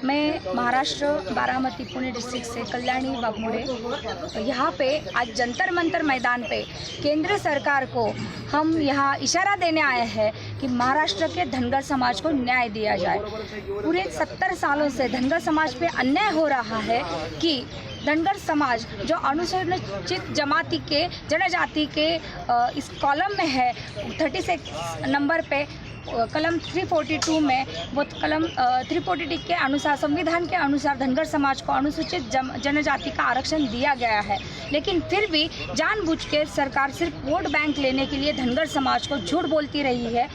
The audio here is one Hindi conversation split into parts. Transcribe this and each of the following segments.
मैं महाराष्ट्र बारामती पुणे डिस्ट्रिक्ट से कल्याणी वाघमोड़े यहाँ पे आज जंतर मंतर मैदान पे केंद्र सरकार को हम यहाँ इशारा देने आए हैं कि महाराष्ट्र के धनगर समाज को न्याय दिया जाए। पूरे 70 सालों से धनगर समाज पे अन्याय हो रहा है कि धनगर समाज जो अनुसूचित जमाती के जनजाति के इस कॉलम में है 36 नंबर पे कलम 342 में वो कलम 342 के अनुसार संविधान के अनुसार धनगर समाज को अनुसूचित जनजाति का आरक्षण दिया गया है, लेकिन फिर भी जानबूझकर सरकार सिर्फ वोट बैंक लेने के लिए धनगर समाज को झूठ बोलती रही है।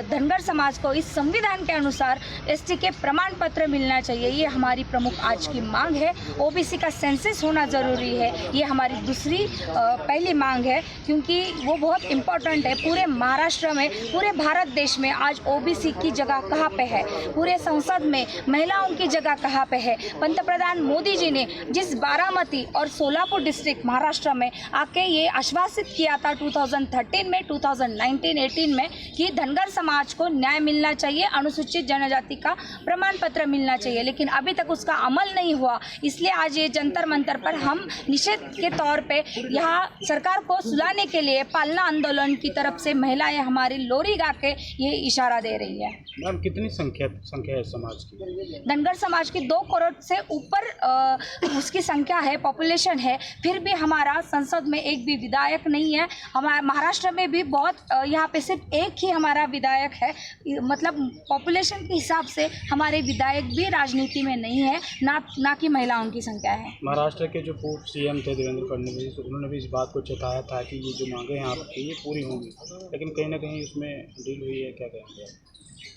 धनगर समाज को इस संविधान के अनुसार एसटी के प्रमाण पत्र मिलना चाहिए, ये हमारी प्रमुख आज की मांग है। ओबीसी का सेंसस होना ज़रूरी है, ये हमारी दूसरी पहली मांग है, क्योंकि वो बहुत इम्पोर्टेंट है। पूरे महाराष्ट्र में, पूरे भारत देश में आज ओबीसी की जगह कहाँ पे है, पूरे संसद में महिलाओं की जगह कहाँ पे है। पंतप्रधान मोदी जी ने जिस बारामती और सोलापुर डिस्ट्रिक्ट महाराष्ट्र में आके ये आश्वासित किया था 2013 में 2019-18 में कि धनगर समाज को न्याय मिलना चाहिए, अनुसूचित जनजाति का प्रमाण पत्र मिलना चाहिए, लेकिन अभी तक उसका अमल नहीं हुआ। इसलिए आज ये जंतर मंतर पर हम निषेध के तौर पे यहाँ सरकार को सुलाने के लिए पालना आंदोलन की तरफ से महिलाएं हमारी लोरी गा के ये इशारा दे रही है। मैम कितनी संख्या है समाज की? धनगर समाज की 2 करोड़ से ऊपर उसकी संख्या है, पॉपुलेशन है। फिर भी हमारा संसद में एक भी विधायक नहीं है। हमारे महाराष्ट्र में भी बहुत यहाँ पे सिर्फ एक ही हमारा विधायक है, मतलब पॉपुलेशन के हिसाब से हमारे विधायक भी राजनीति में नहीं है, ना कि महिलाओं की संख्या है। महाराष्ट्र के जो पूर्व सीएम थे देवेंद्र फडणवीस, उन्होंने भी इस बात को चेताया था कि ये जो मांगे हैं आपकी ये पूरी होंगी, लेकिन कहीं ना कहीं उसमें डील हुई है। क्या कहेंगे?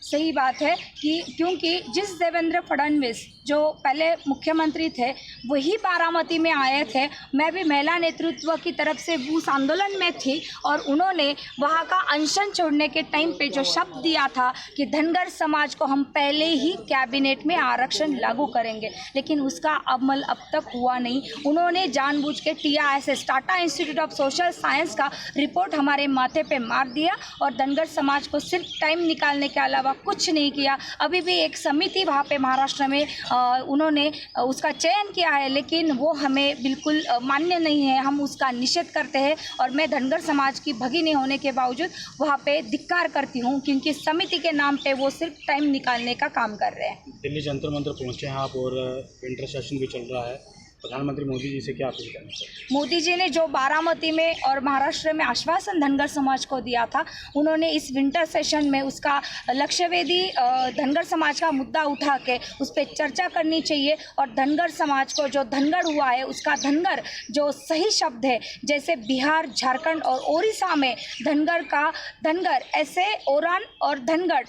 सही बात है कि क्योंकि जिस देवेंद्र फडणवीस जो पहले मुख्यमंत्री थे वही बारामती में आए थे। मैं भी महिला नेतृत्व की तरफ से उस आंदोलन में थी और उन्होंने वहाँ का अनशन छोड़ने के टाइम पे जो शब्द दिया था कि धनगर समाज को हम पहले ही कैबिनेट में आरक्षण लागू करेंगे, लेकिन उसका अमल अब तक हुआ नहीं। उन्होंने जानबूझ के TISS Tata institute of social science का रिपोर्ट हमारे माथे पे मार दिया और धनगर समाज को सिर्फ टाइम निकालने के अलावा कुछ नहीं किया। अभी भी एक समिति वहाँ पे महाराष्ट्र में उन्होंने उसका चयन किया है, लेकिन वो हमें बिल्कुल मान्य नहीं है। हम उसका निषेध करते हैं और मैं धनगर समाज की भगिनी होने के बावजूद वहाँ पे धिक्कार करती हूँ, क्योंकि समिति के नाम पे वो सिर्फ टाइम निकालने का काम कर रहे हैं। दिल्ली जंतर मंतर पहुँचे हैं आप और विंटर सेशन भी चल रहा है। प्रधानमंत्री मोदी जी से क्या अपील करना चाहिए? मोदी जी ने जो बारामती में और महाराष्ट्र में आश्वासन धनगर समाज को दिया था, उन्होंने इस विंटर सेशन में उसका लक्ष्यवेदी धनगर समाज का मुद्दा उठा के उस पर चर्चा करनी चाहिए और धनगर समाज को जो धनगढ़ हुआ है उसका धनगर जो सही शब्द है, जैसे बिहार, झारखंड और ओडिशा में धनगर का धनगर, ऐसे ओरान और धनगढ़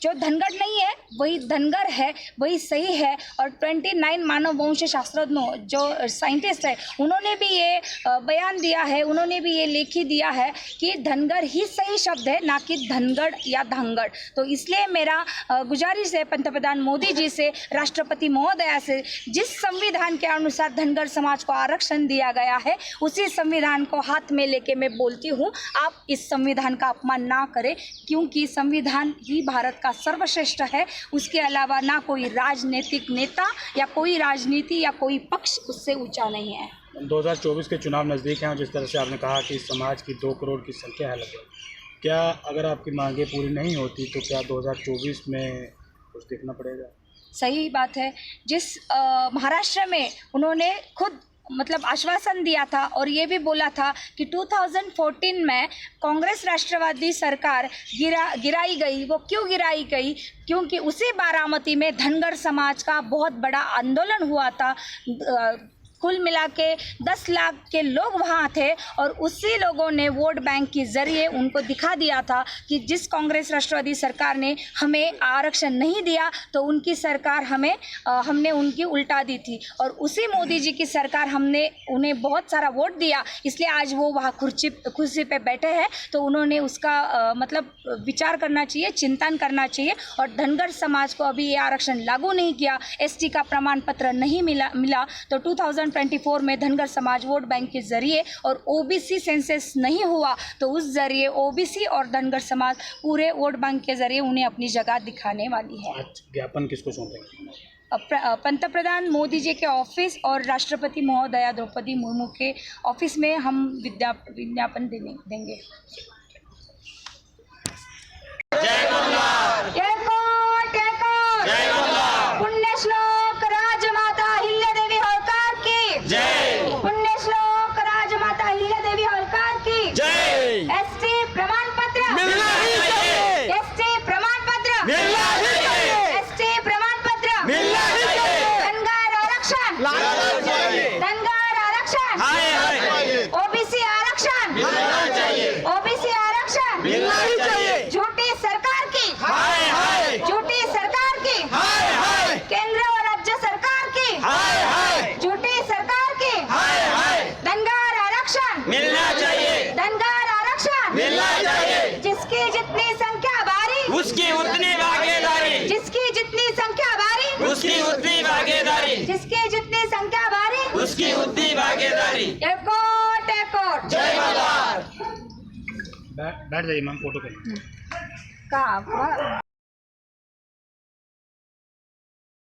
जो धनगढ़ नहीं है वही धनगर है, वही सही है। और 29 मानव वंश शास्त्रज्ञों जो साइंटिस्ट है उन्होंने भी ये बयान दिया है, उन्होंने भी ये लेख दिया है कि धनगर ही सही शब्द है, ना कि धनगढ़ या धांगड़। तो इसलिए मेरा गुजारिश है पंतप्रधान मोदी जी से, राष्ट्रपति महोदया से, जिस संविधान के अनुसार धनगर समाज को आरक्षण दिया गया है उसी संविधान को हाथ में लेके मैं बोलती हूँ, आप इस संविधान का अपमान ना करें, क्योंकि संविधान ही भारत का सर्वश्रेष्ठ है। उसके अलावा ना कोई राजनीतिक नेता या कोई राजनीति या कोई पक्ष उससे ऊंचा नहीं है। 2024 के चुनाव नज़दीक हैं, जिस तरह से आपने कहा कि समाज की 2 करोड़ की संख्या है लगभग, क्या अगर आपकी मांगें पूरी नहीं होती तो क्या 2024 में कुछ देखना पड़ेगा? सही बात है। जिस महाराष्ट्र में उन्होंने खुद मतलब आश्वासन दिया था और ये भी बोला था कि 2014 में कांग्रेस राष्ट्रवादी सरकार गिराई गई। वो क्यों गिराई गई? क्योंकि उसी बारामती में धनगर समाज का बहुत बड़ा आंदोलन हुआ था। कुल मिला के 10 लाख के लोग वहाँ थे और उसी लोगों ने वोट बैंक के ज़रिए उनको दिखा दिया था कि जिस कांग्रेस राष्ट्रवादी सरकार ने हमें आरक्षण नहीं दिया तो उनकी सरकार हमने उनकी उल्टा दी थी, और उसी मोदी जी की सरकार हमने उन्हें बहुत सारा वोट दिया, इसलिए आज वो वहाँ कुर्सी पे बैठे हैं। तो उन्होंने उसका मतलब विचार करना चाहिए, चिंतन करना चाहिए। और धनगर समाज को अभी ये आरक्षण लागू नहीं किया, ST का प्रमाण पत्र नहीं मिला तो 2024 में धनगर समाज वोट बैंक के जरिए और OBC सेंसस नहीं हुआ तो उस जरिए OBC और धनगर समाज पूरे वोट बैंक के जरिए उन्हें अपनी जगह दिखाने वाली है। आज ज्ञापन किसको सौंपेंगे? पंतप्रधान मोदी जी के ऑफिस और राष्ट्रपति महोदया द्रौपदी मुर्मू के ऑफिस में हम विज्ञापन देंगे। पुण्यश्लोक राजमाता अहिल्यादेवी होलकर की जय। पुण्यश्लोक राजमाता अहिल्यादेवी होलकर की जय। एसटी प्रमाण पत्र मिलना ही चाहिए। एसटी प्रमाण पत्र मिलना ही चाहिए। एसटी प्रमाण पत्र मिलना ही चाहिए। धनगर आरक्षण लाना चाहिए। धनगर आरक्षण ओबीसी आरक्षण मिलना चाहिए। ओबीसी आरक्षण मिलना ही चाहिए। झूठी सरकार की झूठी सरकार की केंद्र और राज्य सरकार की झूठी सरकार की धनगर आरक्षण मिलना चाहिए। धनगर आरक्षण मिलना चाहिए। जिसकी जितनी संख्या भारी उसकी उतनी भागीदारी। जिसकी जितनी संख्या भारी उसकी उतनी भागीदारी। जिसकी जितनी संख्या भारी उसकी उतनी भागीदारी। एकोट एकोट जय मल्हार। बैठ जाइए मैम, फोटो करें। कहाँ